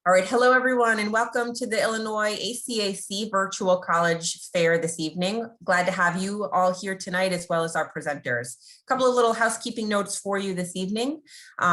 All right, hello everyone, and welcome to the Illinois ACAC Virtual College Fair this evening. Glad to have you all here tonight, as well as our presenters. A couple of little housekeeping notes for you this evening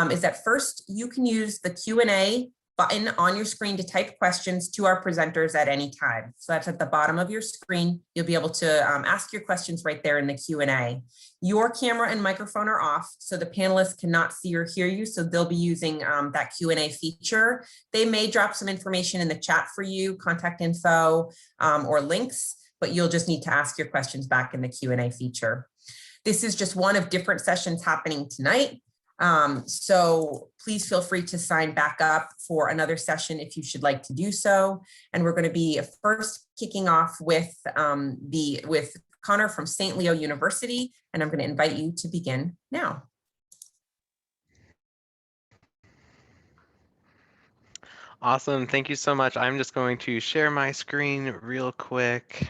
is that first, you can use the Q&A button on your screen to type questions to our presenters at any time. So that's at the bottom of your screen. You'll be able to ask your questions right there in the Q&A. Your camera and microphone are off, so the panelists cannot see or hear you, so they'll be using that Q&A feature. They may drop some information in the chat for you, contact info or links, but you'll just need to ask your questions back in the Q&A feature. This is just one of different sessions happening tonight. So please feel free to sign back up for another session if you should like to do so. And we're going to be first kicking off with Connor from St. Leo University, and I'm going to invite you to begin now. Awesome. Thank you so much. I'm just going to share my screen real quick.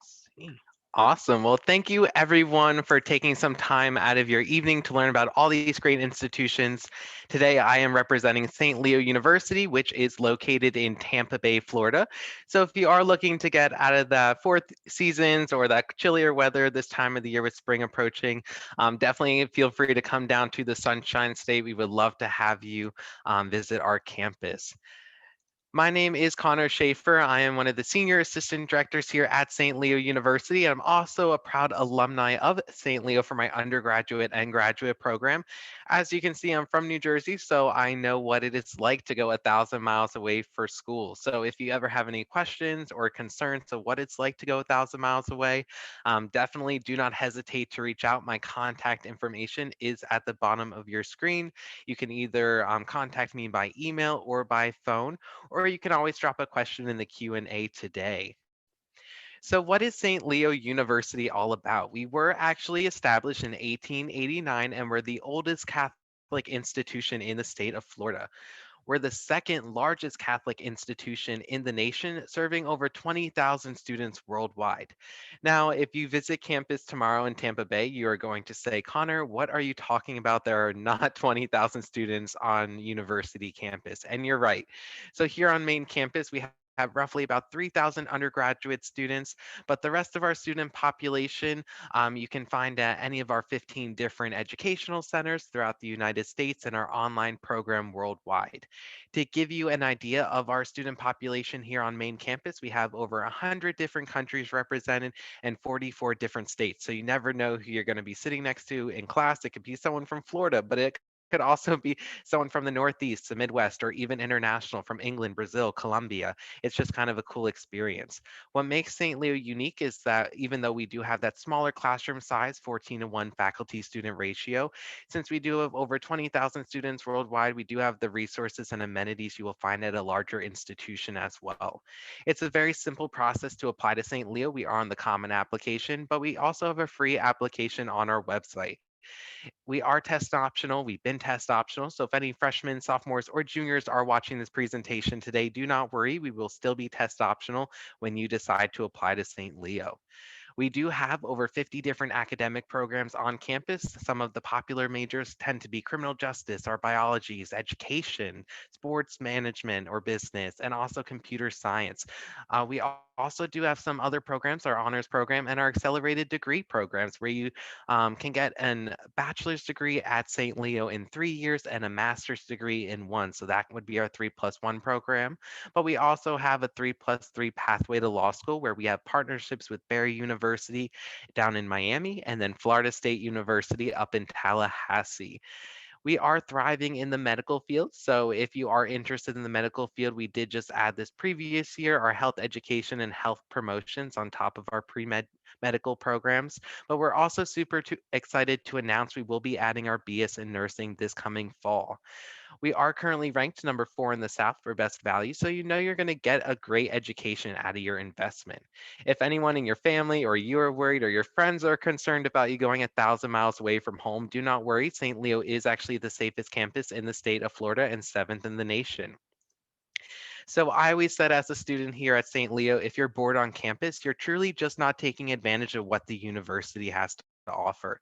Let's see. Awesome. Well, thank you everyone for taking some time out of your evening to learn about all these great institutions. Today, I am representing St. Leo University, which is located in Tampa Bay, Florida. So if you are looking to get out of the fourth seasons or that chillier weather this time of the year with spring approaching, definitely feel free to come down to the Sunshine State. We would love to have you visit our campus. My name is Connor Schaefer. I am one of the senior assistant directors here at St. Leo University. I'm also a proud alumni of St. Leo for my undergraduate and graduate program. As you can see, I'm from New Jersey, so I know what it is like to go 1,000 miles away for school. So if you ever have any questions or concerns of what it's like to go 1,000 miles away, definitely do not hesitate to reach out. My contact information is at the bottom of your screen. You can either contact me by email or by phone, or you can always drop a question in the Q&A today. So what is St. Leo University all about? We were actually established in 1889 and we're the oldest Catholic institution in the state of Florida. We're the second largest Catholic institution in the nation, serving over 20,000 students worldwide. Now, if you visit campus tomorrow in Tampa Bay, you are going to say, Connor, what are you talking about? There are not 20,000 students on university campus. And you're right. So here on main campus, we have roughly about 3,000 undergraduate students, but the rest of our student population, you can find at any of our 15 different educational centers throughout the United States and our online program worldwide. To give you an idea of our student population here on main campus, we have over 100 different countries represented and 44 different states. So you never know who you're going to be sitting next to in class. It could be someone from Florida, but it could also be someone from the Northeast, the Midwest, or even international from England, Brazil, Colombia. It's just kind of a cool experience. What makes St. Leo unique is that even though we do have that smaller classroom size, 14:1 faculty student ratio, since we do have over 20,000 students worldwide, we do have the resources and amenities you will find at a larger institution as well. It's a very simple process to apply to St. Leo. We are on the Common Application, but we also have a free application on our website. We are test optional. We've been test optional. So if any freshmen, sophomores, or juniors are watching this presentation today, do not worry. We will still be test optional when you decide to apply to St. Leo. We do have over 50 different academic programs on campus. Some of the popular majors tend to be criminal justice, or biologies, education, sports management or business, and also computer science. We also do have some other programs, our honors program and our accelerated degree programs, where you can get a bachelor's degree at St. Leo in 3 years and a master's degree in 1. So that would be our 3+1 program. But we also have a 3+3 pathway to law school, where we have partnerships with Barry University down in Miami and then Florida State University up in Tallahassee. We are thriving in the medical field. So if you are interested in the medical field, we did just add this previous year our health education and health promotions on top of our pre-med medical programs. But we're also super excited to announce we will be adding our BS in nursing this coming fall. We are currently ranked number 4 in the South for best value, so you know you're going to get a great education out of your investment. If anyone in your family or you are worried or your friends are concerned about you going 1,000 miles away from home, do not worry. St. Leo is actually the safest campus in the state of Florida and 7th in the nation. So I always said as a student here at St. Leo, if you're bored on campus, you're truly just not taking advantage of what the university has to offer.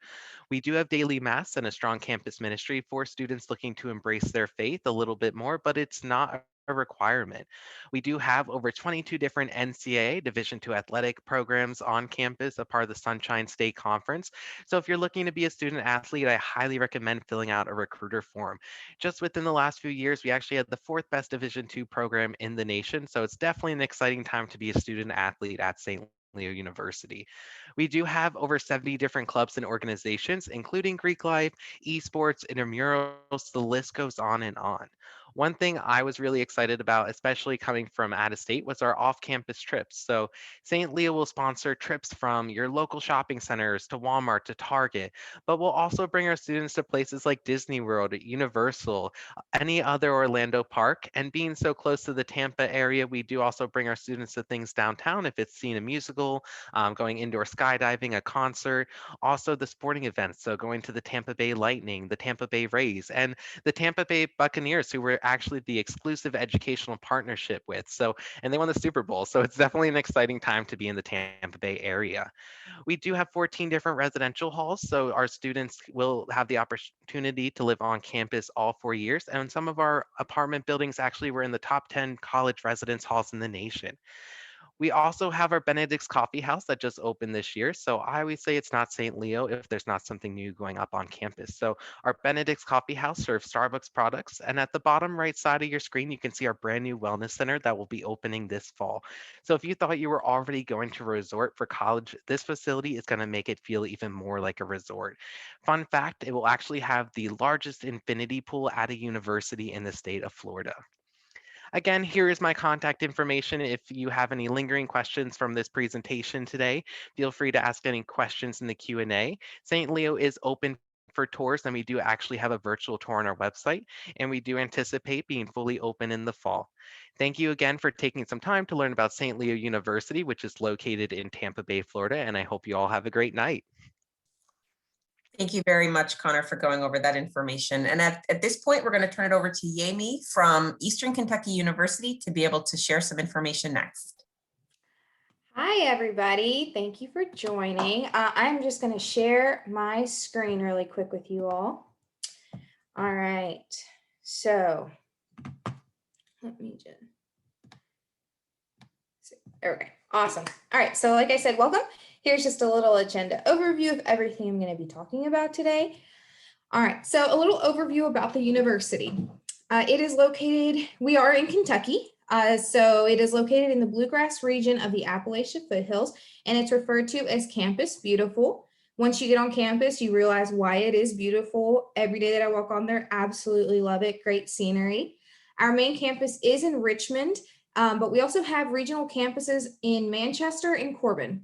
We do have daily mass and a strong campus ministry for students looking to embrace their faith a little bit more, but it's not a requirement. We do have over 22 different NCAA Division II athletic programs on campus, a part of the Sunshine State Conference. So if you're looking to be a student athlete, I highly recommend filling out a recruiter form. Just within the last few years, we actually had the fourth best Division II program in the nation. So it's definitely an exciting time to be a student athlete at St. Leo University. We do have over 70 different clubs and organizations, including Greek life, esports, intramurals, the list goes on and on. One thing I was really excited about, especially coming from out of state, was our off campus trips. So, St. Leo will sponsor trips from your local shopping centers to Walmart to Target, but we'll also bring our students to places like Disney World, Universal, any other Orlando park. And being so close to the Tampa area, we do also bring our students to things downtown if it's seeing a musical, going indoor skydiving, a concert, also the sporting events. So going to the Tampa Bay Lightning, the Tampa Bay Rays, and the Tampa Bay Buccaneers, who we're actually the exclusive educational partnership with. So, and they won the Super Bowl. So it's definitely an exciting time to be in the Tampa Bay area. We do have 14 different residential halls, so our students will have the opportunity to live on campus all 4 years. And some of our apartment buildings actually were in the top 10 college residence halls in the nation. We also have our Benedict's Coffee House that just opened this year. So I always say it's not St. Leo if there's not something new going up on campus. So our Benedict's Coffee House serves Starbucks products. And at the bottom right side of your screen, you can see our brand new wellness center that will be opening this fall. So if you thought you were already going to a resort for college, this facility is going to make it feel even more like a resort. Fun fact, it will actually have the largest infinity pool at a university in the state of Florida. Again, here is my contact information. If you have any lingering questions from this presentation today, feel free to ask any questions in the Q&A. St. Leo is open for tours, and we do actually have a virtual tour on our website, and we do anticipate being fully open in the fall. Thank you again for taking some time to learn about St. Leo University, which is located in Tampa Bay, Florida, and I hope you all have a great night. Thank you very much, Connor, for going over that information. And at this point, we're going to turn it over to Yami from Eastern Kentucky University to be able to share some information next. Hi, everybody. Thank you for joining. I'm just going to share my screen really quick with you all. All right. So let me just see. Okay. Awesome. All right. So like I said, welcome. Here's just a little agenda overview of everything I'm going to be talking about today. All right. So a little overview about the university. It is located, we are in Kentucky. So it is located in the bluegrass region of the Appalachian foothills, and it's referred to as Campus Beautiful. Once you get on campus, you realize why it is beautiful. Every day that I walk on there, absolutely love it. Great scenery. Our main campus is in Richmond, but we also have regional campuses in Manchester and Corbin.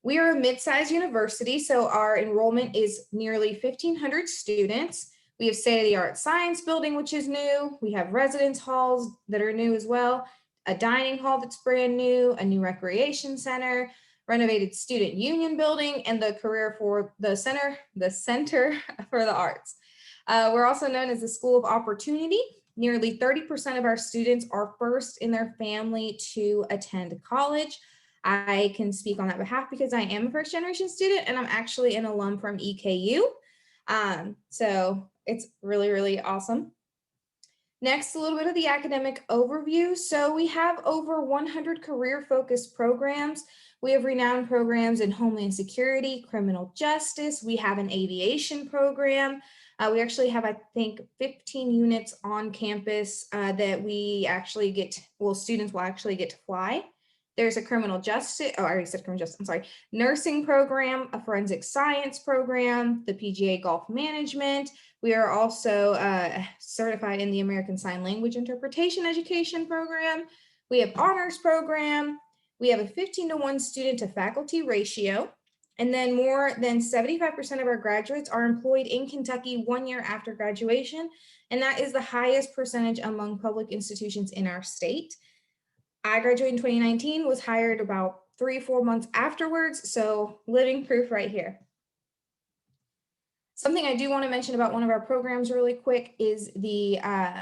We are a mid-sized university, so our enrollment is nearly 1,500 students. We have state-of-the-art science building, which is new. We have residence halls that are new as well, a dining hall that's brand new, a new recreation center, renovated student union building, and the center for the arts. We're also known as the School of Opportunity. Nearly 30% of our students are first in their family to attend college. I can speak on that behalf because I am a first generation student and I'm actually an alum from EKU. So it's really, really awesome. Next, a little bit of the academic overview. So we have over 100 career-focused programs. We have renowned programs in Homeland Security, criminal justice. We have an aviation program. We actually have, I think, 15 units on campus that we actually students will actually get to fly. There's a criminal justice, I already said criminal justice, I'm sorry, nursing program, a forensic science program, the PGA golf management. We are also certified in the American Sign Language Interpretation Education program. We have honors program. We have a 15-to-1 student to faculty ratio. And then more than 75% of our graduates are employed in Kentucky 1 year after graduation. And that is the highest percentage among public institutions in our state. I graduated in 2019, was hired about 3-4 months afterwards. So living proof right here. Something I do want to mention about one of our programs really quick is where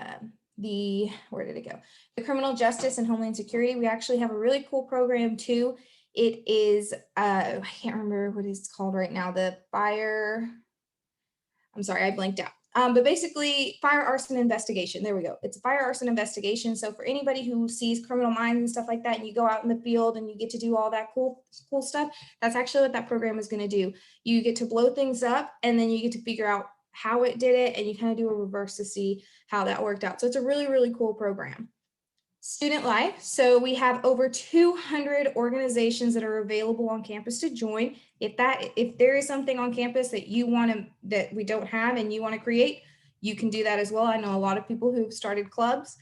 did it go? The criminal justice and Homeland Security. We actually have a really cool program too. It is, I can't remember what it's called right now, I'm sorry, I blanked out. But basically fire arson investigation. There we go. It's a fire arson investigation. So for anybody who sees Criminal Minds and stuff like that, and you go out in the field and you get to do all that cool stuff, that's actually what that program is going to do. You get to blow things up, and then you get to figure out how it did it, and you kind of do a reverse to see how that worked out. So it's a really, really cool program. Student life. So we have over 200 organizations that are available on campus to join. If there is something on campus that that we don't have and you want to create, you can do that as well. I know a lot of people who've started clubs.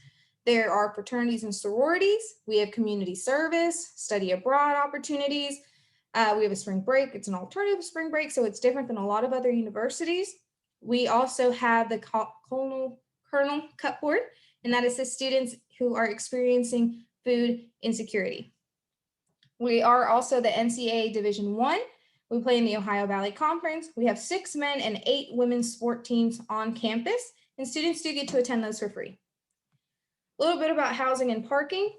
There are fraternities and sororities. We have community service, study abroad opportunities. We have a spring break. It's an alternative spring break, so it's different than a lot of other universities. We also have the Colonel Cupboard, and that assists students who are experiencing food insecurity. We are also the NCAA Division I. We play in the Ohio Valley Conference. We have 6 men and 8 women's sport teams on campus, and students do get to attend those for free. A little bit about housing and parking.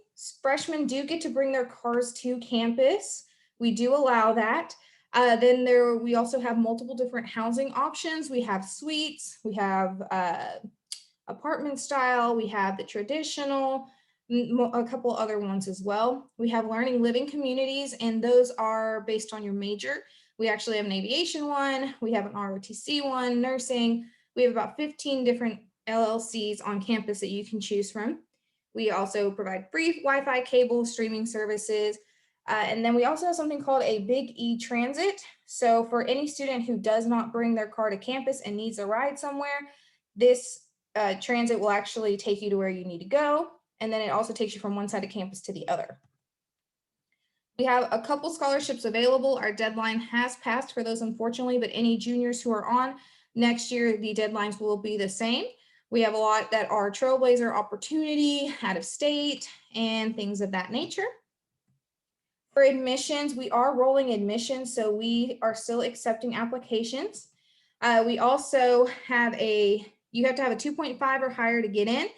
Freshmen do get to bring their cars to campus. We do allow that. We also have multiple different housing options. We have suites, we have apartment style, we have the traditional, a couple other ones as well. We have learning living communities, and those are based on your major. We actually have an aviation one, we have an ROTC one, nursing. We have about 15 different LLCs on campus that you can choose from. We also provide free Wi-Fi cable streaming services. And then we also have something called a Big E Transit. So for any student who does not bring their car to campus and needs a ride somewhere, this transit will actually take you to where you need to go. And then it also takes you from one side of campus to the other. We have a couple scholarships available. Our deadline has passed for those, unfortunately, but any juniors who are on next year, the deadlines will be the same. We have a lot that are Trailblazer Opportunity, out of state, and things of that nature. For admissions, we are rolling admissions, so we are still accepting applications. We also have you have to have a 2.5 or higher to get in.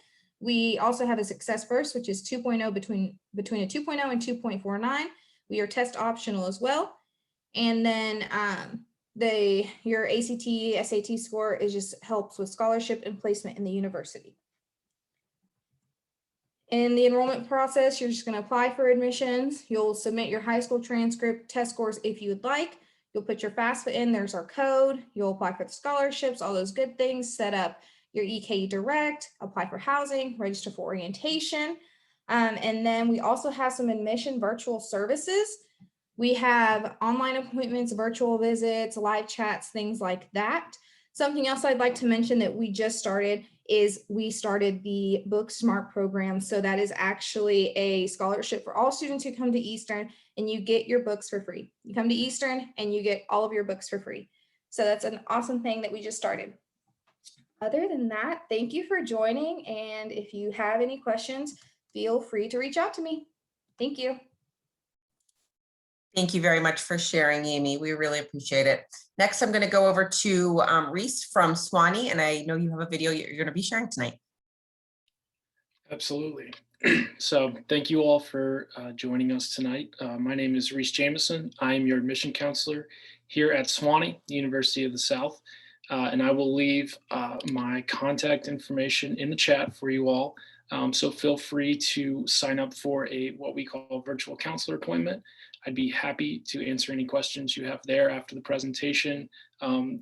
We also have a Success First, which is 2.0 between a 2.0 and 2.49. We are test optional as well. And then your ACT, SAT score just helps with scholarship and placement in the university. In the enrollment process, you're just going to apply for admissions. You'll submit your high school transcript, test scores if you would like. You'll put your FAFSA in, there's our code. You'll apply for the scholarships, all those good things, set up your EKE Direct, apply for housing, register for orientation. And then we also have some admission virtual services. We have online appointments, virtual visits, live chats, things like that. Something else I'd like to mention that we just started is we started the Book Smart program. So that is actually a scholarship for all students who come to Eastern, and you get your books for free. You come to Eastern and you get all of your books for free. So that's an awesome thing that we just started. Other than that, thank you for joining. And if you have any questions, feel free to reach out to me. Thank you. Thank you very much for sharing, Amy. We really appreciate it. Next, I'm going to go over to Reese from Sewanee, and I know you have a video you're going to be sharing tonight. Absolutely. So thank you all for joining us tonight. My name is Reese Jameson. I am your admission counselor here at Sewanee, University of the South, and I will leave my contact information in the chat for you all. So feel free to sign up for what we call a virtual counselor appointment. I'd be happy to answer any questions you have there after the presentation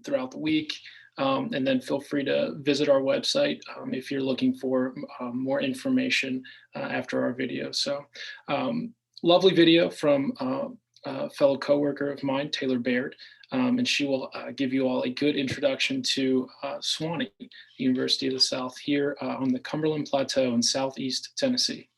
throughout the week. And then feel free to visit our website if you're looking for more information after our video. So lovely video from a fellow coworker of mine, Taylor Baird, and she will give you all a good introduction to Sewanee, University of the South here on the Cumberland Plateau in Southeast Tennessee.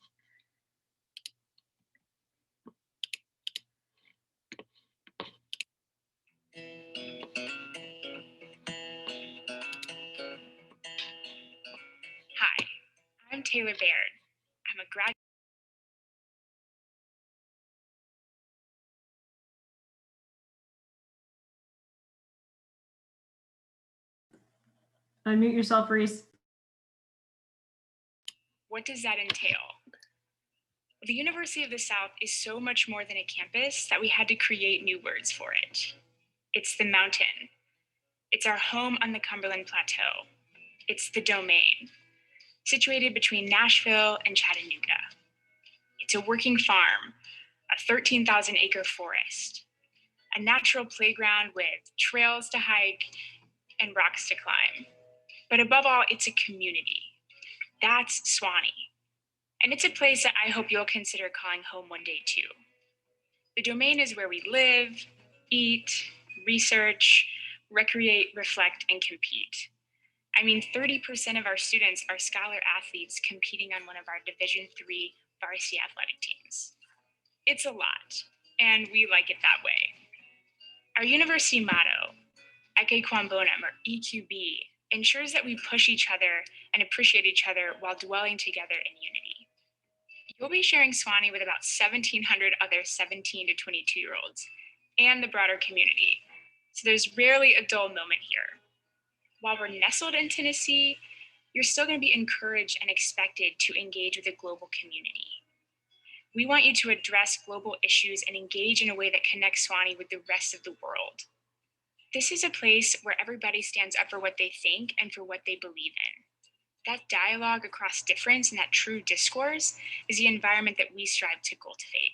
Hi, I'm Taylor Baird. I'm a graduate. Unmute yourself, Reese. What does that entail? The University of the South is so much more than a campus that we had to create new words for it. It's the mountain. It's our home on the Cumberland Plateau. It's the domain, situated between Nashville and Chattanooga. It's a working farm, a 13,000-acre forest, a natural playground with trails to hike and rocks to climb. But above all, it's a community. That's Sewanee. And it's a place that I hope you'll consider calling home one day too. The domain is where we live, eat, research, recreate, reflect, and compete. I mean, 30% of our students are scholar athletes competing on one of our Division III varsity athletic teams. It's a lot, and we like it that way. Our university motto, Eke Quam Bonum, or EQB, ensures that we push each other and appreciate each other while dwelling together in unity. You'll be sharing Sewanee with about 1,700 other 17 to 22-year-olds and the broader community, so there's rarely a dull moment here. While we're nestled in Tennessee, you're still going to be encouraged and expected to engage with the global community. We want you to address global issues and engage in a way that connects Sewanee with the rest of the world. This is a place where everybody stands up for what they think and for what they believe in. That dialogue across difference and that true discourse is the environment that we strive to cultivate.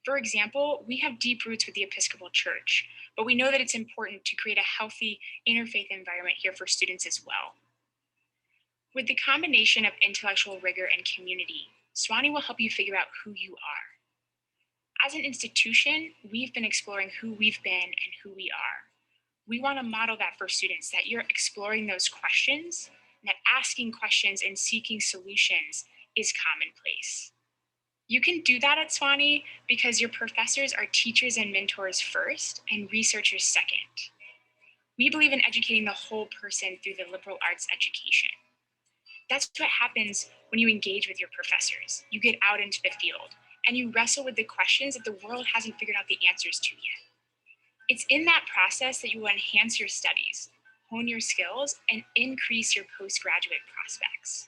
For example, we have deep roots with the Episcopal Church, but we know that it's important to create a healthy interfaith environment here for students as well. With the combination of intellectual rigor and community, Sewanee will help you figure out who you are. As an institution, we've been exploring who we've been and who we are. We want to model that for students, that you're exploring those questions, and that asking questions and seeking solutions is commonplace. You can do that at Sewanee because your professors are teachers and mentors first and researchers second. We believe in educating the whole person through the liberal arts education. That's what happens when you engage with your professors. You get out into the field and you wrestle with the questions that the world hasn't figured out the answers to yet. It's in that process that you will enhance your studies, hone your skills, and increase your postgraduate prospects.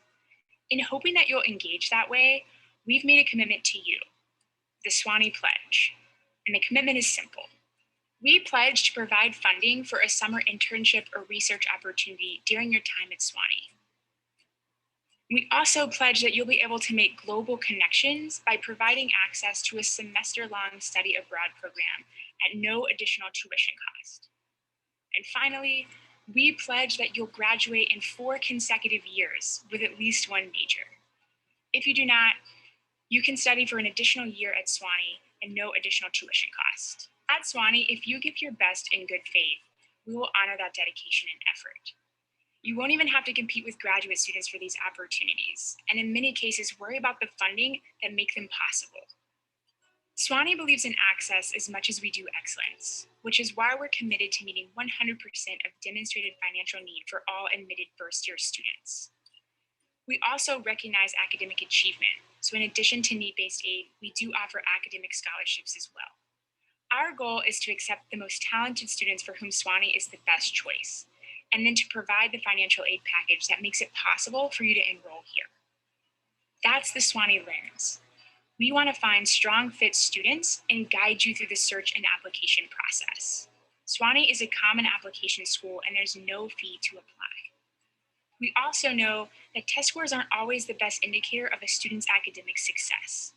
In hoping that you'll engage that way, we've made a commitment to you, the Sewanee Pledge. And the commitment is simple. We pledge to provide funding for a summer internship or research opportunity during your time at Sewanee. We also pledge that you'll be able to make global connections by providing access to a semester-long study abroad program at no additional tuition cost. And finally, we pledge that you'll graduate in 4 consecutive years with at least one major. If you do not, you can study for an additional year at Sewanee and no additional tuition cost. At Sewanee, if you give your best in good faith, we will honor that dedication and effort. You won't even have to compete with graduate students for these opportunities, and in many cases, worry about the funding that make them possible. Sewanee believes in access as much as we do excellence, which is why we're committed to meeting 100% of demonstrated financial need for all admitted first-year students. We also recognize academic achievement, so in addition to need-based aid, we do offer academic scholarships as well. Our goal is to accept the most talented students for whom Sewanee is the best choice, and then to provide the financial aid package that makes it possible for you to enroll here. That's the Sewanee lens. We want to find strong fit students and guide you through the search and application process. Sewanee is a common application school and there's no fee to apply. We also know that test scores aren't always the best indicator of a student's academic success.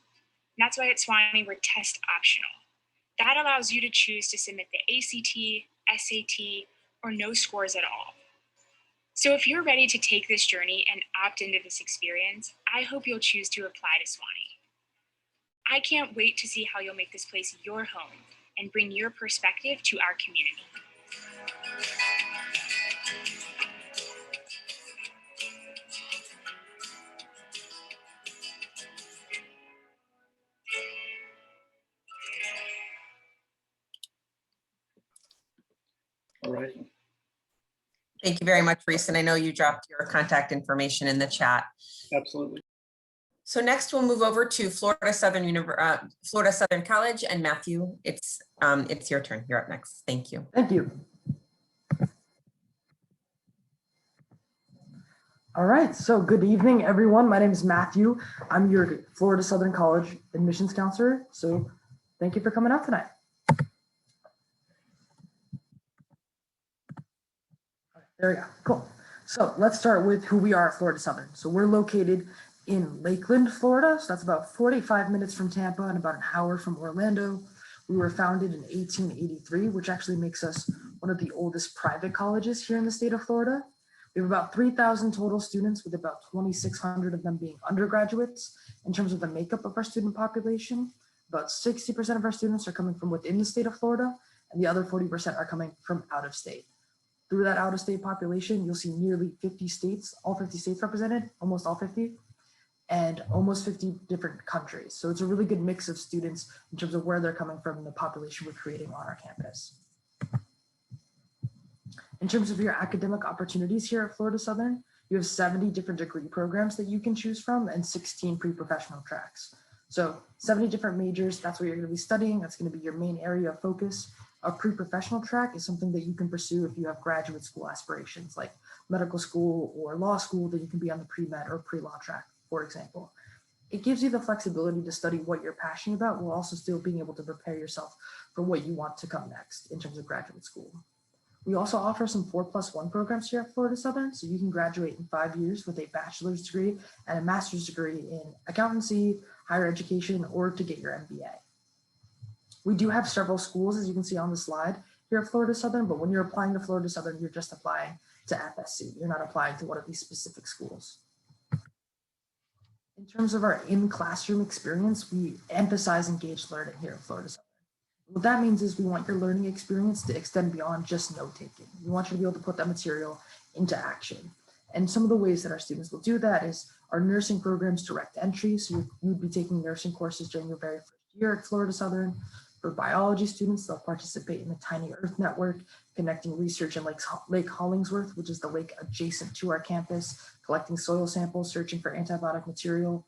And that's why at Sewanee we're test optional. That allows you to choose to submit the ACT, SAT, or no scores at all. So if you're ready to take this journey and opt into this experience, I hope you'll choose to apply to Sewanee. I can't wait to see how you'll make this place your home and bring your perspective to our community. All right. Thank you very much, Reese. And I know you dropped your contact information in the chat. Absolutely. So next we'll move over to Florida Southern College, and Matthew, it's your turn. You're up next. Thank you. Thank you. All right, so good evening, everyone. My name is Matthew. I'm your Florida Southern College admissions counselor. So thank you for coming out tonight. There we go, cool. So let's start with who we are at Florida Southern. So we're located in Lakeland, Florida. So that's about 45 minutes from Tampa and about an hour from Orlando. We were founded in 1883, which actually makes us one of the oldest private colleges here in the state of Florida. We have about 3,000 total students, with about 2,600 of them being undergraduates. In terms of the makeup of our student population, about 60% of our students are coming from within the state of Florida, and the other 40% are coming from out of state. Through that out of state population, you'll see nearly 50 states, all 50 states represented, almost all 50, and almost 50 different countries. So it's a really good mix of students in terms of where they're coming from and the population we're creating on our campus. In terms of your academic opportunities here at Florida Southern, you have 70 different degree programs that you can choose from and 16 pre-professional tracks. So 70 different majors, that's what you're going to be studying. That's going to be your main area of focus. A pre-professional track is something that you can pursue if you have graduate school aspirations like medical school or law school, that you can be on the pre-med or pre-law track, for example. It gives you the flexibility to study what you're passionate about while also still being able to prepare yourself for what you want to come next in terms of graduate school. We also offer some 4+1 programs here at Florida Southern, so you can graduate in 5 years with a bachelor's degree and a master's degree in accountancy, higher education, or to get your MBA. We do have several schools, as you can see on the slide, here at Florida Southern, but when you're applying to Florida Southern, you're just applying to FSC. You're not applying to one of these specific schools. In terms of our in-classroom experience, we emphasize engaged learning here at Florida Southern. What that means is we want your learning experience to extend beyond just note-taking. We want you to be able to put that material into action. And some of the ways that our students will do that is our nursing programs direct entry. So you would be taking nursing courses during your very first year at Florida Southern. For biology students, they'll participate in the Tiny Earth Network, connecting research in Lake Hollingsworth, which is the lake adjacent to our campus, collecting soil samples, searching for antibiotic material.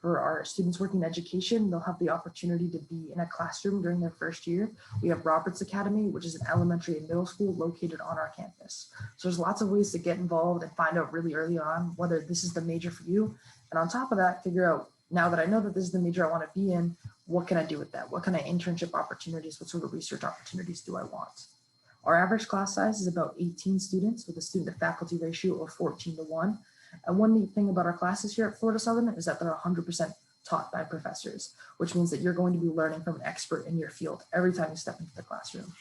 For our students working in education, they'll have the opportunity to be in a classroom during their first year. We have Roberts Academy, which is an elementary and middle school located on our campus. So there's lots of ways to get involved and find out really early on whether this is the major for you. And on top of that, figure out, now that I know that this is the major I want to be in, what can I do with that? What kind of internship opportunities, what sort of research opportunities do I want? Our average class size is about 18 students with a student to faculty ratio of 14:1. And one neat thing about our classes here at Florida Southern is that they're 100% taught by professors, which means that you're going to be learning from an expert in your field every time you step into the classroom.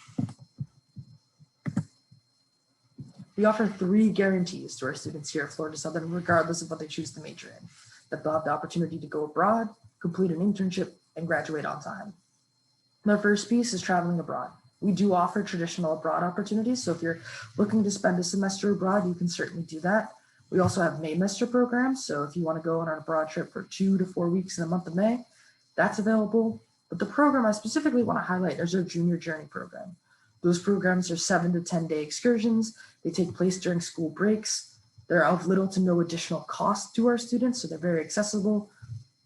We offer 3 guarantees to our students here at Florida Southern, regardless of what they choose to major in: that they'll have the opportunity to go abroad, complete an internship, and graduate on time. The first piece is traveling abroad. We do offer traditional abroad opportunities, so if you're looking to spend a semester abroad, you can certainly do that. We also have Maymester programs, so if you want to go on an abroad trip for 2 to 4 weeks in the month of May, that's available. But the program I specifically want to highlight is our Junior Journey program. Those programs are 7 to 10 day excursions. They take place during school breaks. They're of little to no additional cost to our students, so they're very accessible.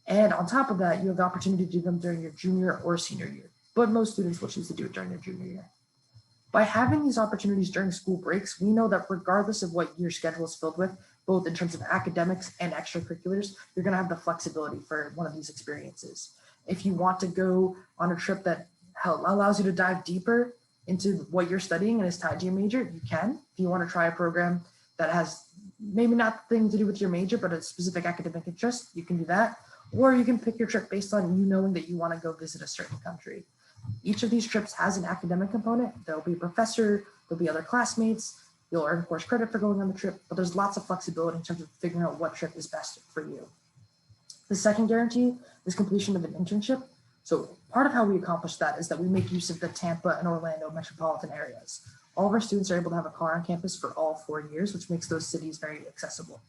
And on top of that, you have the opportunity to do them during your junior or senior year, but most students will choose to do it during their junior year. By having these opportunities during school breaks, we know that regardless of what your schedule is filled with, both in terms of academics and extracurriculars, you're going to have the flexibility for one of these experiences. If you want to go on a trip that allows you to dive deeper into what you're studying and is tied to your major, you can. If you want to try a program that has maybe not thing to do with your major, but a specific academic interest, you can do that. Or you can pick your trip based on you knowing that you want to go visit a certain country. Each of these trips has an academic component. There'll be a professor, there'll be other classmates, you'll earn course credit for going on the trip, but there's lots of flexibility in terms of figuring out what trip is best for you. The second guarantee is completion of an internship. So part of how we accomplish that is that we make use of the Tampa and Orlando metropolitan areas. All of our students are able to have a car on campus for all 4 years, which makes those cities very accessible.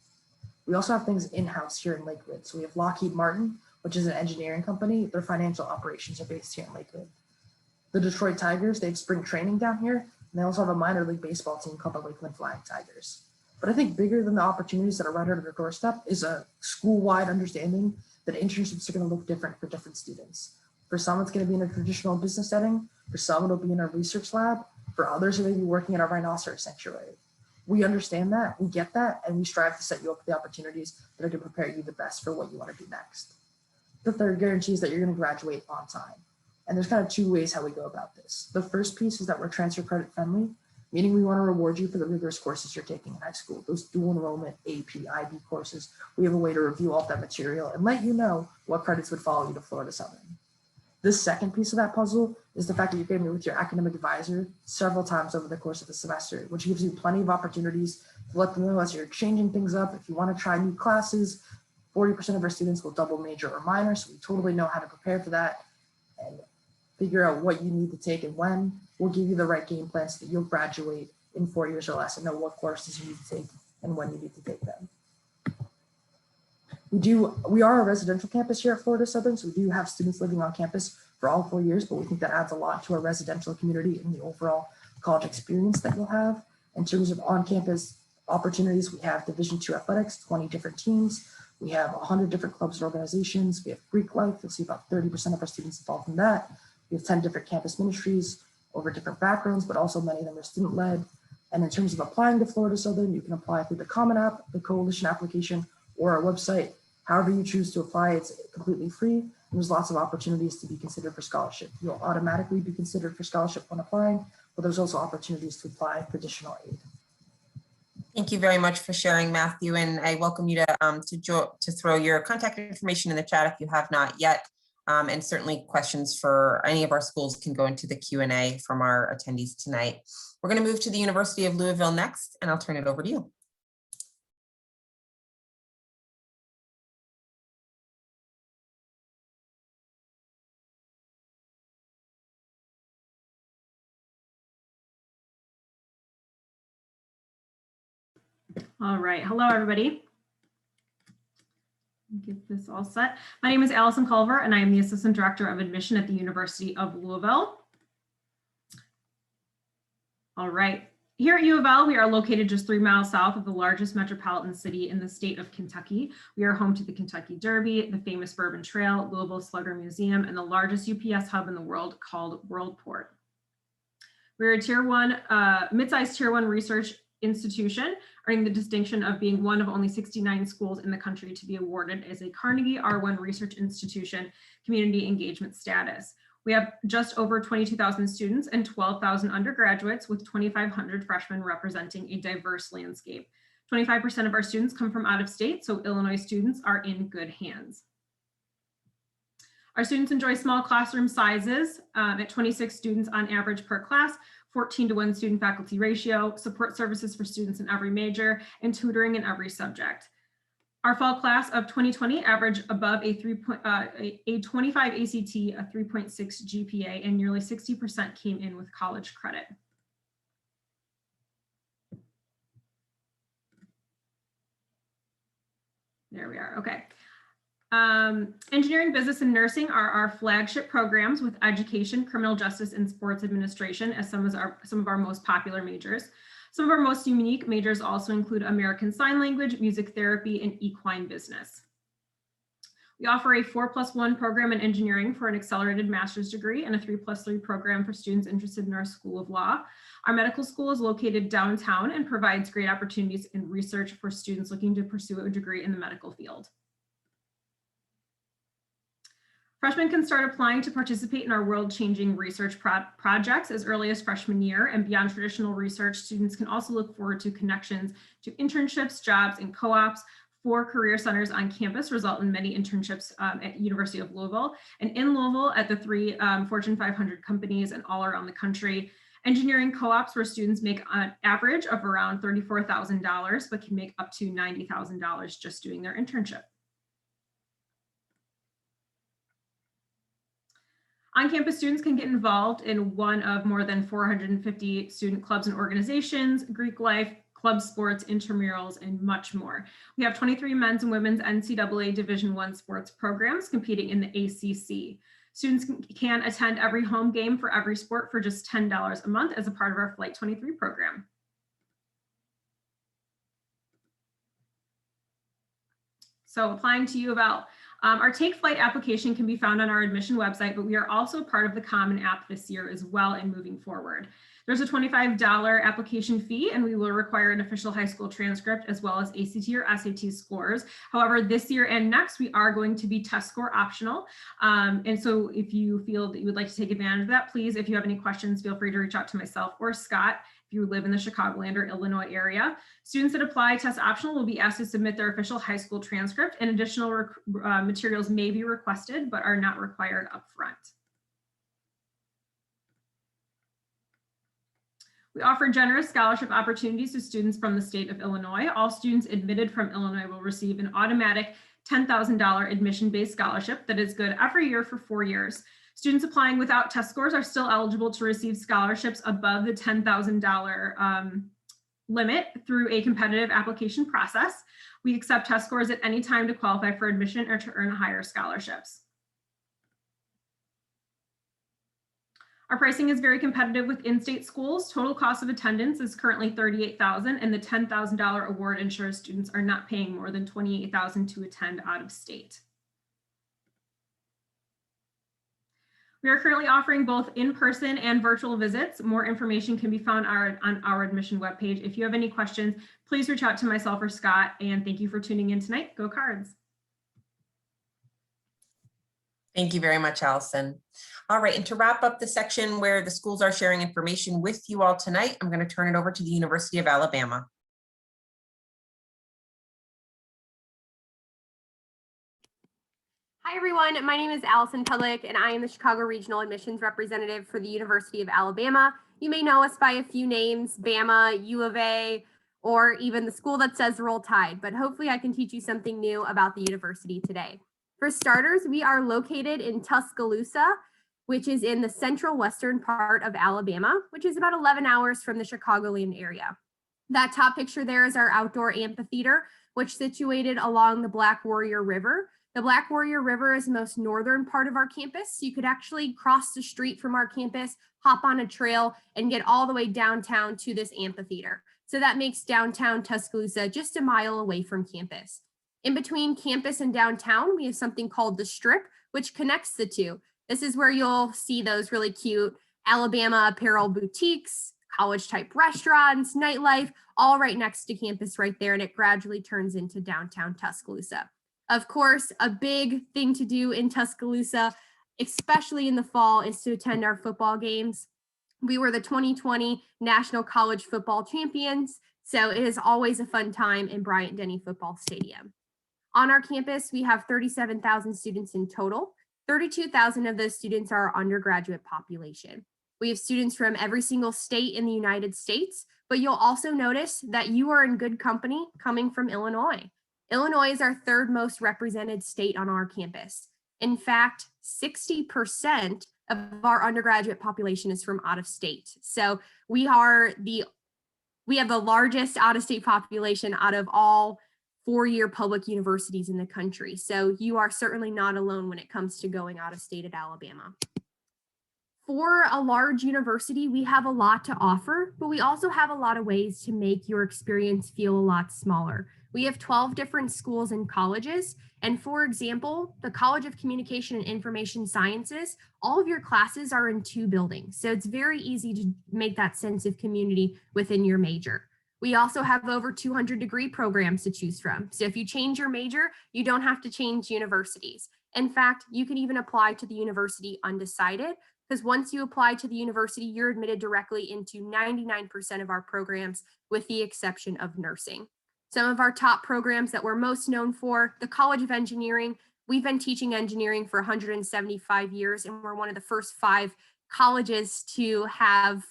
We also have things in-house here in Lakewood. So we have Lockheed Martin, which is an engineering company. Their financial operations are based here in Lakewood. The Detroit Tigers, they have spring training down here, and they also have a minor league baseball team called the Lakeland Flying Tigers. But I think bigger than the opportunities that are right out of your doorstep is a school-wide understanding that internships are going to look different for different students. For some, it's going to be in a traditional business setting. For some, it'll be in a research lab. For others, it may be working at a rhinoceros sanctuary. We understand that, we get that, and we strive to set you up with the opportunities that are going to prepare you the best for what you want to do next. The third guarantee is that you're going to graduate on time. And there's kind of two ways how we go about this. The first piece is that we're transfer credit friendly, meaning we want to reward you for the rigorous courses you're taking in high school, those dual enrollment AP, IB courses. We have a way to review all of that material and let you know what credits would follow you to Florida Southern. The second piece of that puzzle is the fact that you're going to meet with your academic advisor several times over the course of the semester, which gives you plenty of opportunities to let them know as you're changing things up. If you want to try new classes, 40% of our students will double major or minor, so we totally know how to prepare for that and figure out what you need to take and when. We'll give you the right game plan so that you'll graduate in 4 years or less and know what courses you need to take and when you need to take them. We are a residential campus here at Florida Southern, so we do have students living on campus for all 4 years, but we think that adds a lot to our residential community and the overall college experience that you'll have. In terms of on-campus opportunities, we have Division II athletics, 20 different teams. We have 100 different clubs and organizations. We have Greek life. You'll see about 30% of our students involved in that. We have 10 different campus ministries over different backgrounds, but also many of them are student-led. And in terms of applying to Florida Southern, you can apply through the Common App, the Coalition application, or our website. However you choose to apply, it's completely free. And there's lots of opportunities to be considered for scholarship. You'll automatically be considered for scholarship when applying, but there's also opportunities to apply for additional aid. Thank you very much for sharing, Matthew, and I welcome you to throw your contact information in the chat if you have not yet. And certainly questions for any of our schools can go into the Q&A from our attendees tonight. We're going to move to the University of Louisville next, and I'll turn it over to you. All right, hello everybody. Get this all set. My name is Allison Culver and I am the Assistant Director of Admission at the University of Louisville. All right, here at U of L, we are located just 3 miles south of the largest metropolitan city in the state of Kentucky. We are home to the Kentucky Derby, the famous Bourbon Trail, Louisville Slugger Museum, and the largest UPS hub in the world called Worldport. We're a Tier 1, mid-sized Tier 1 research institution, earning the distinction of being one of only 69 schools in the country to be awarded as a Carnegie R1 Research Institution community engagement status. We have just over 22,000 students and 12,000 undergraduates with 2,500 freshmen representing a diverse landscape. 25% of our students come from out of state, so Illinois students are in good hands. Our students enjoy small classroom sizes at 26 students on average per class, 14-to-1 student faculty ratio, support services for students in every major, and tutoring in every subject. Our fall class of 2020 averaged above a 25 ACT, a 3.6 GPA, and nearly 60% came in with college credit. There we are, okay. Engineering, business, and nursing are our flagship programs, with education, criminal justice, and sports administration as some of our most popular majors. Some of our most unique majors also include American Sign Language, music therapy, and equine business. We offer a 4+1 program in engineering for an accelerated master's degree and a 3+3 program for students interested in our School of Law. Our medical school is located downtown and provides great opportunities in research for students looking to pursue a degree in the medical field. Freshmen can start applying to participate in our world-changing research projects as early as freshman year, and beyond traditional research, students can also look forward to connections to internships, jobs, and co-ops. 4 career centers on campus result in many internships at University of Louisville, and in Louisville at the 3 Fortune 500 companies and all around the country. Engineering co-ops where students make an average of around $34,000, but can make up to $90,000 just doing their internship. On-campus students can get involved in one of more than 450 student clubs and organizations, Greek life, club sports, intramurals, and much more. We have 23 men's and women's NCAA Division I sports programs competing in the ACC. Students can attend every home game for every sport for just $10 a month as a part of our Flight 23 program. So applying to U of L. Our Take Flight application can be found on our admission website, but we are also part of the Common App this year as well and moving forward. There's a $25 application fee, and we will require an official high school transcript as well as ACT or SAT scores. However, this year and next, we are going to be test score optional. And so if you feel that you would like to take advantage of that, please, if you have any questions, feel free to reach out to myself or Scott if you live in the Chicagoland or Illinois area. Students that apply test optional will be asked to submit their official high school transcript, and additional materials may be requested but are not required upfront. We offer generous scholarship opportunities to students from the state of Illinois. All students admitted from Illinois will receive an automatic $10,000 admission-based scholarship that is good every year for 4 years. Students applying without test scores are still eligible to receive scholarships above the $10,000 limit through a competitive application process. We accept test scores at any time to qualify for admission or to earn higher scholarships. Our pricing is very competitive with in-state schools. Total cost of attendance is currently $38,000, and the $10,000 award ensures students are not paying more than $28,000 to attend out of state. We are currently offering both in-person and virtual visits. More information can be found on our admission webpage. If you have any questions, please reach out to myself or Scott, and thank you for tuning in tonight. Go Cards. Thank you very much, Allison. All right, and to wrap up the section where the schools are sharing information with you all tonight, I'm going to turn it over to the University of Alabama. Hi everyone, my name is Allison Pudlick and I am the Chicago Regional Admissions Representative for the University of Alabama. You may know us by a few names, Bama, U of A, or even the school that says Roll Tide, but hopefully I can teach you something new about the university today. For starters, we are located in Tuscaloosa, which is in the central western part of Alabama, which is about 11 hours from the Chicagoland area. That top picture there is our outdoor amphitheater, which is situated along the Black Warrior River. The Black Warrior River is the most northern part of our campus. You could actually cross the street from our campus, hop on a trail, and get all the way downtown to this amphitheater. So that makes downtown Tuscaloosa just a mile away from campus. In between campus and downtown, we have something called the Strip, which connects the two. This is where you'll see those really cute Alabama apparel boutiques, college-type restaurants, nightlife, all right next to campus right there, and it gradually turns into downtown Tuscaloosa. Of course, a big thing to do in Tuscaloosa, especially in the fall, is to attend our football games. We were the 2020 National College Football Champions, so it is always a fun time in Bryant-Denny Football Stadium. On our campus, we have 37,000 students in total. 32,000 of those students are our undergraduate population. We have students from every single state in the United States, but you'll also notice that you are in good company coming from Illinois. Illinois is our third most represented state on our campus. In fact, 60% of our undergraduate population is from out of state. So we have the largest out-of-state population out of all four-year public universities in the country. So you are certainly not alone when it comes to going out of state at Alabama. For a large university, we have a lot to offer, but we also have a lot of ways to make your experience feel a lot smaller. We have 12 different schools and colleges. And for example, the College of Communication and Information Sciences, all of your classes are in 2 buildings. So it's very easy to make that sense of community within your major. We also have over 200 degree programs to choose from. So if you change your major, you don't have to change universities. In fact, you can even apply to the university undecided, because once you apply to the university, you're admitted directly into 99% of our programs, with the exception of nursing. Some of our top programs that we're most known for, the College of Engineering. We've been teaching engineering for 175 years, and we're one of the first 5 colleges to have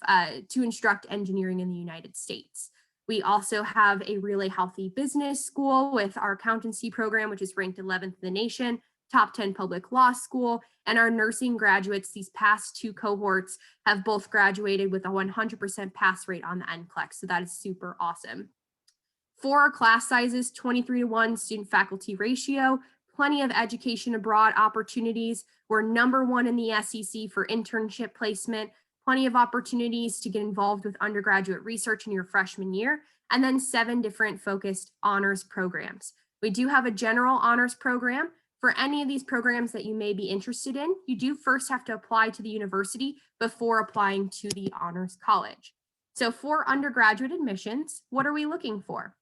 to instruct engineering in the United States. We also have a really healthy business school with our accountancy program, which is ranked 11th in the nation, top 10 public law school, and our nursing graduates, these past 2 cohorts have both graduated with a 100% pass rate on the NCLEX. So that is super awesome. For our class sizes, 23-to-1 student faculty ratio, plenty of education abroad opportunities. We're #1 in the SEC for internship placement, plenty of opportunities to get involved with undergraduate research in your freshman year, and then 7 different focused honors programs. We do have a general honors program, For any of these programs that you may be interested in, you do first have to apply to the university before applying to the Honors College. So for undergraduate admissions, what are we looking for?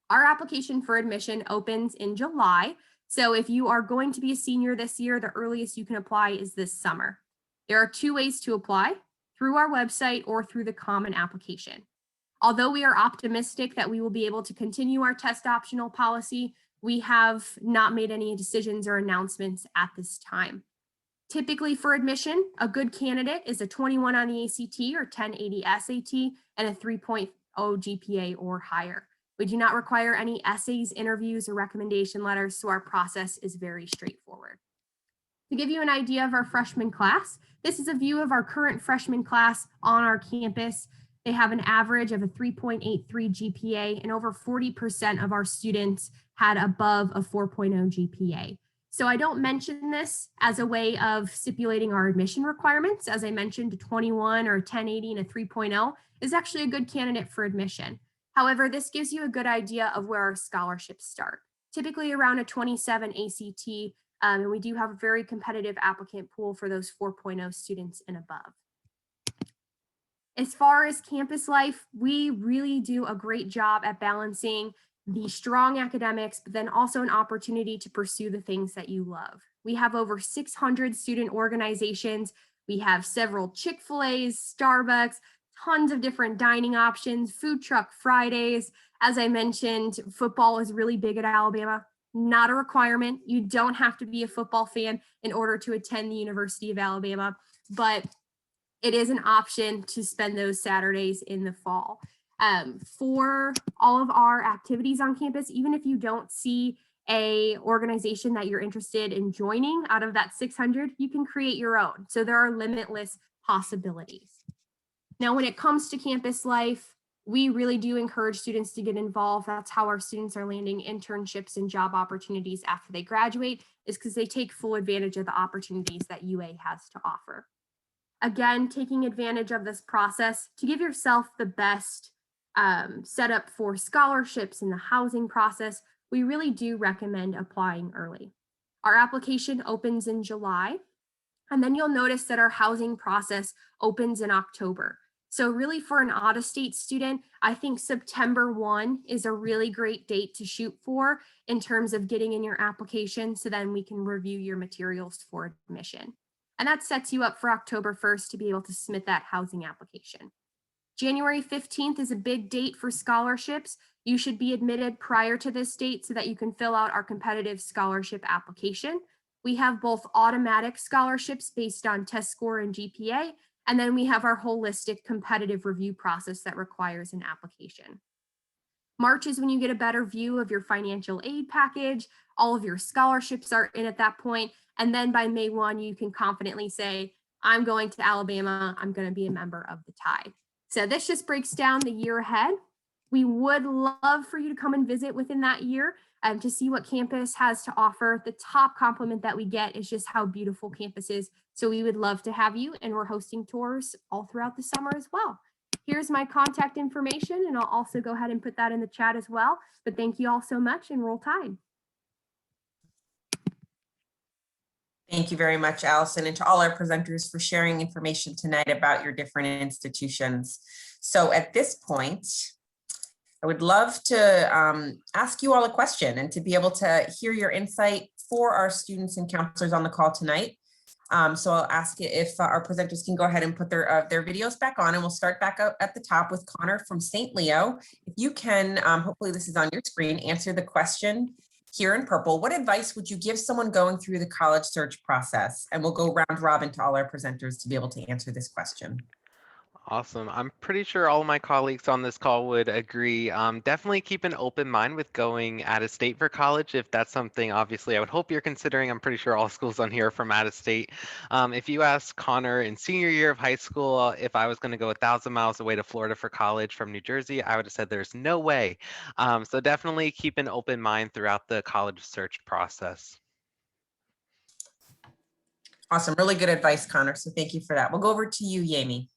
Our application for admission opens in July. So if you are going to be a senior this year, the earliest you can apply is this summer. There are 2 ways to apply, through our website or through the common application. Although we are optimistic that we will be able to continue our test optional policy, we have not made any decisions or announcements at this time. Typically for admission, a good candidate is a 21 on the ACT or 1080 SAT and a 3.0 GPA or higher. We do not require any essays, interviews, or recommendation letters, so our process is very straightforward. To give you an idea of our freshman class, this is a view of our current freshman class on our campus. They have an average of a 3.83 GPA, and over 40% of our students had above a 4.0 GPA. So I don't mention this as a way of stipulating our admission requirements. As I mentioned, a 21 or a 1080 and a 3.0 is actually a good candidate for admission. However, this gives you a good idea of where our scholarships start, typically around a 27 ACT, and we do have a very competitive applicant pool for those 4.0 students and above. As far as campus life, we really do a great job at balancing the strong academics, but then also an opportunity to pursue the things that you love. We have over 600 student organizations. We have several Chick-fil-A's, Starbucks, tons of different dining options, food truck Fridays. As I mentioned, football is really big at Alabama. Not a requirement. You don't have to be a football fan in order to attend the University of Alabama, but it is an option to spend those Saturdays in the fall. For all of our activities on campus, even if you don't see a organization that you're interested in joining out of that 600, you can create your own. So there are limitless possibilities. Now, when it comes to campus life, we really do encourage students to get involved. That's how our students are landing internships and job opportunities after they graduate, is because they take full advantage of the opportunities that UA has to offer. Again, taking advantage of this process to give yourself the best setup for scholarships in the housing process, we really do recommend applying early. Our application opens in July, and then you'll notice that our housing process opens in October. So really for an out-of-state student, I think September 1 is a really great date to shoot for in terms of getting in your application, so then we can review your materials for admission. And that sets you up for October 1st to be able to submit that housing application. January 15th is a big date for scholarships. You should be admitted prior to this date so that you can fill out our competitive scholarship application. We have both automatic scholarships based on test score and GPA, and then we have our holistic competitive review process that requires an application. March is when you get a better view of your financial aid package. All of your scholarships are in at that point. And then by May 1, you can confidently say, I'm going to Alabama. I'm going to be a member of the Tide. So this just breaks down the year ahead. We would love for you to come and visit within that year to see what campus has to offer. The top compliment that we get is just how beautiful campus is. So we would love to have you, and we're hosting tours all throughout the summer as well. Here's my contact information, and I'll also go ahead and put that in the chat as well. But thank you all so much, and roll Tide. Thank you very much, Allison, and to all our presenters for sharing information tonight about your different institutions. So at this point, I would love to ask you all a question and to be able to hear your insight for our students and counselors on the call tonight. So I'll ask you if our presenters can go ahead and put their videos back on, and we'll start back up at the top with Connor from St. Leo. If you can, hopefully this is on your screen, answer the question here in purple. What advice would you give someone going through the college search process? And we'll go round robin to all our presenters to be able to answer this question. Awesome. I'm pretty sure all of my colleagues on this call would agree. Definitely keep an open mind with going out of state for college. If that's something, obviously, I would hope you're considering. I'm pretty sure all schools on here are from out of state. If you ask Connor in senior year of high school if I was going to go 1,000 miles away to Florida for college from New Jersey, I would have said there's no way. So definitely keep an open mind throughout the college search process. Awesome. Really good advice, Connor. So thank you for that. We'll go over to you, Yami.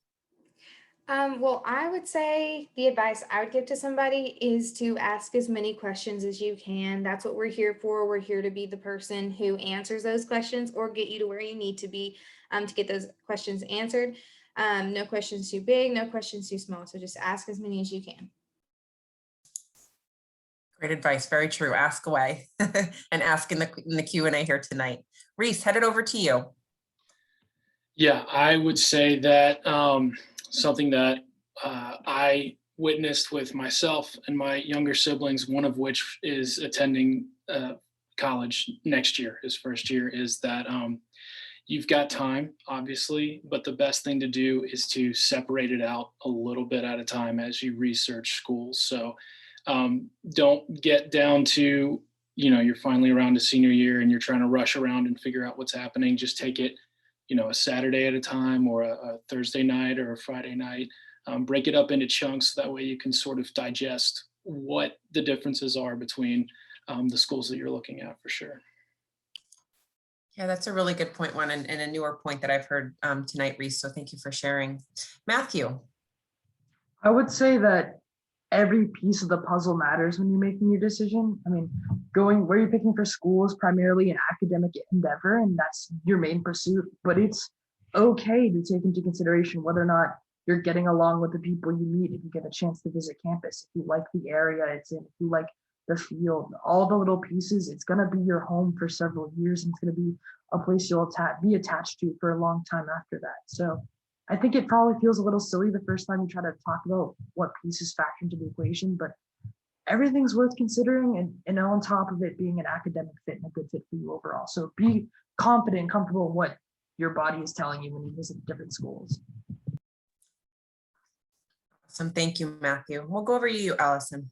Well, I would say the advice I would give to somebody is to ask as many questions as you can. That's what we're here for. We're here to be the person who answers those questions or get you to where you need to be to get those questions answered. No questions too big, no questions too small. So just ask as many as you can. Great advice. Very true. Ask away and ask in the Q&A here tonight. Reese, head it over to you. Yeah, I would say that something that I witnessed with myself and my younger siblings, one of which is attending college next year, his first year, is that you've got time, obviously, but the best thing to do is to separate it out a little bit at a time as you research schools. So don't get down to, you're finally around to senior year and you're trying to rush around and figure out what's happening. Just take it, a Saturday at a time, or a Thursday night or a Friday night. Break it up into chunks. That way you can sort of digest what the differences are between the schools that you're looking at, for sure. Yeah, that's a really good point, one, and a newer point that I've heard tonight, Reese. So thank you for sharing. Matthew. I would say that every piece of the puzzle matters when you're making your decision. I mean, going where you're picking for school is primarily an academic endeavor, and that's your main pursuit. But it's okay to take into consideration whether or not you're getting along with the people you meet, if you get a chance to visit campus, if you like the area it's in, if you like the field, all the little pieces. It's going to be your home for several years, and it's going to be a place you'll be attached to for a long time after that. So I think it probably feels a little silly the first time you try to talk about what pieces factor into the equation, but everything's worth considering, and on top of it being an academic fit and a good fit for you overall. So be confident and comfortable in what your body is telling you when you visit different schools. Awesome. Thank you, Matthew. We'll go over to you, Allison.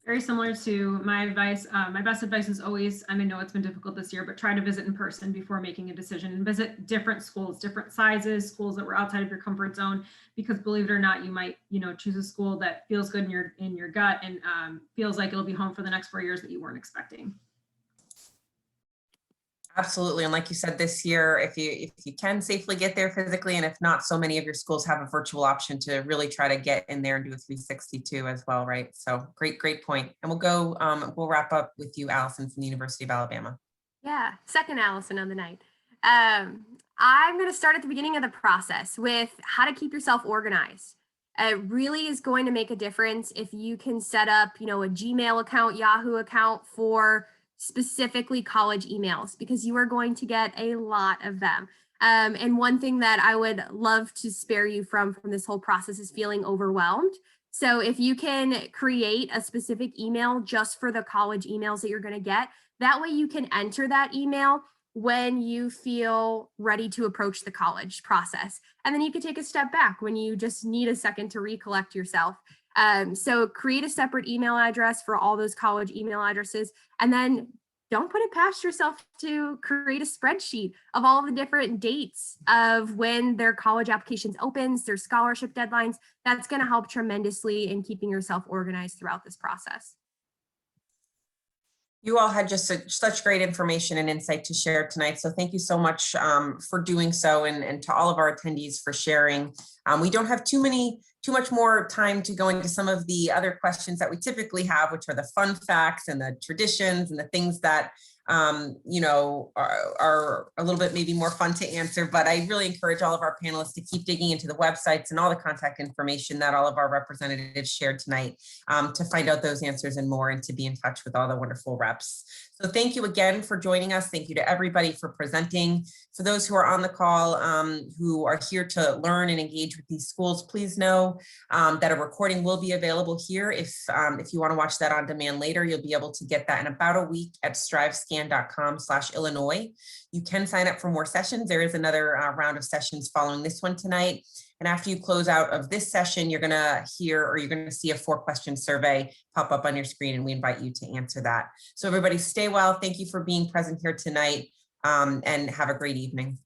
Very similar to my advice. My best advice is always, I know it's been difficult this year, but try to visit in person before making a decision, and visit different schools, different sizes, schools that were outside of your comfort zone, because believe it or not, you might, choose a school that feels good in your gut and feels like it'll be home for the next 4 years that you weren't expecting. Absolutely. And like you said, this year, if you can safely get there physically, and if not, so many of your schools have a virtual option to really try to get in there and do a 362 as well, right? So great point. And we'll wrap up with you, Allison, from the University of Alabama. Yeah, second Allison on the night. I'm going to start at the beginning of the process with how to keep yourself organized. It really is going to make a difference if you can set up, a Gmail account, Yahoo account for specifically college emails, because you are going to get a lot of them. And one thing that I would love to spare you from this whole process is feeling overwhelmed. So if you can create a specific email just for the college emails that you're going to get, that way you can enter that email when you feel ready to approach the college process. And then you can take a step back when you just need a second to recollect yourself. So create a separate email address for all those college email addresses, and then don't put it past yourself to create a spreadsheet of all the different dates of when their college applications opens, their scholarship deadlines. That's going to help tremendously in keeping yourself organized throughout this process. You all had just such great information and insight to share tonight. So thank you so much for doing so, and to all of our attendees for sharing. We don't have too much more time to go into some of the other questions that we typically have, which are the fun facts and the traditions and the things that are a little bit maybe more fun to answer. But I really encourage all of our panelists to keep digging into the websites and all the contact information that all of our representatives shared tonight to find out those answers and more, and to be in touch with all the wonderful reps. So thank you again for joining us. Thank you to everybody for presenting. For those who are on the call, who are here to learn and engage with these schools, please know that a recording will be available here. If you want to watch that on demand later, you'll be able to get that in about a week at strivescan.com/Illinois. You can sign up for more sessions. There is another round of sessions following this one tonight. And after you close out of this session, you're going to see a 4-question survey pop up on your screen, and we invite you to answer that. So everybody stay well. Thank you for being present here tonight, and have a great evening.